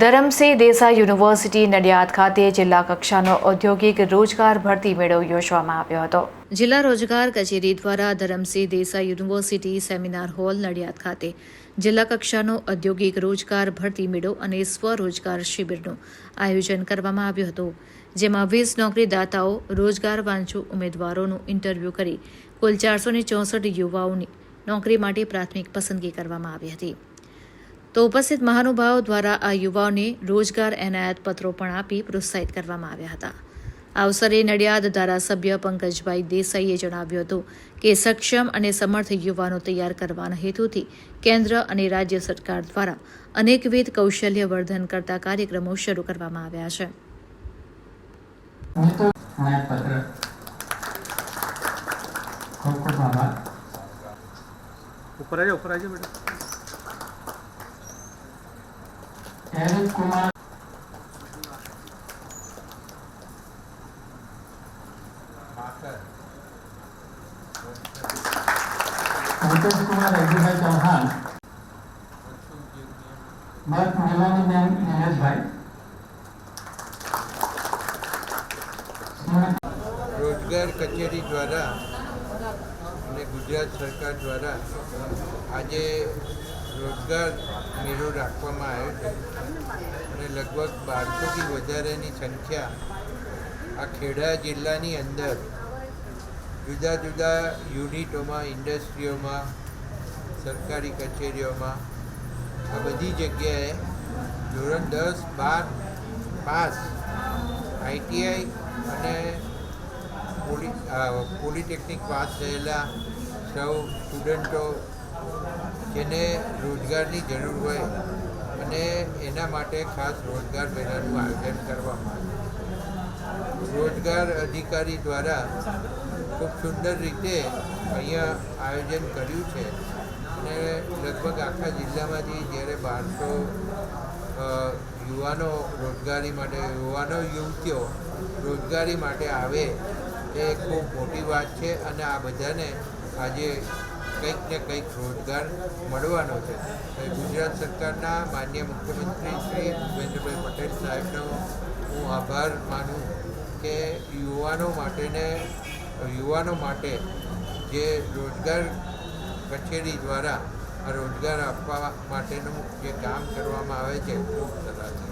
Dharamsinh Desai university Nadiad ખાતે જિલ્લા કક્ષાનો ઔદ્યોગિક રોજગાર ભરતી મેળો યોજવામાં આવ્યો હતો। જિલ્લા રોજગાર કચેરી દ્વારા Dharamsinh Desai university seminar hall Nadiad ખાતે જિલ્લા કક્ષાનો ઔદ્યોગિક રોજગાર ભરતી મેળો અને સ્વરોજગાર શિબિરનું આયોજન કરવામાં આવ્યું હતું, જેમાં 20 નોકરીદાતાઓ રોજગાર વાંચુ ઉમેદવારોનું ઇન્ટરવ્યૂ કરી કુલ 464 યુવાઓની નોકરી માટે પ્રાથમિક પસંદગી કરવામાં આવી હતી। તો ઉપસ્થિત મહાનુભાવો દ્વારા આ યુવાઓને રોજગાર એનાયત પત્રો પણ આપી પ્રોત્સાહિત કરવામાં આવ્યા હતા। આ અવસરે નડિયાદ ધારાસભ્ય પંકજભાઈ દેસાઈએ જણાવ્યું હતું કે સક્ષમ અને સમર્થ યુવાનો તૈયાર કરવાના હેતુથી કેન્દ્ર અને રાજ્ય સરકાર દ્વારા અનેકવિધ કૌશલ્યવર્ધન કરતા કાર્યક્રમો શરૂ કરવામાં આવ્યા છે। हेरित कुमार मुकेश कुमार अजयभाई चौहान मत मिलानी बेन निलेशभाई रोजगार कचेरी द्वारा અને ગુજરાત સરકાર દ્વારા આજે રોજગાર મેળો રાખવામાં આવ્યો છે અને લગભગ 1200થી વધારેની સંખ્યા આ ખેડા જિલ્લાની અંદર જુદા જુદા યુનિટોમાં, ઇન્ડસ્ટ્રીઓમાં, સરકારી કચેરીઓમાં આ બધી જગ્યાએ ધોરણ 10, 12 પાસ ITI અને પોલિટેકનિક પાસ થયેલા સૌ સ્ટુડન્ટો જેને રોજગારની જરૂર હોય અને એના માટે ખાસ રોજગાર મેળાનું આયોજન કરવામાં આવ્યું। રોજગાર અધિકારી દ્વારા ખૂબ સુંદર રીતે અહીંયા આયોજન કર્યું છે અને લગભગ આખા જિલ્લામાંથી જ્યારે 1200 યુવાનો યુવતીઓ રોજગારી માટે આવે એ ખૂબ મોટી વાત છે અને આ બધાને આજે કંઈક ને કંઈક રોજગાર મળવાનો છે। ગુજરાત સરકારના માનનીય મુખ્યમંત્રી શ્રી ભૂપેન્દ્રભાઈ પટેલ સાહેબનો હું આભાર માનું કે યુવાનો માટે જે રોજગાર કચેરી દ્વારા આ રોજગાર આપવા માટેનું જે કામ કરવામાં આવે છે ખૂબ સરસ છે।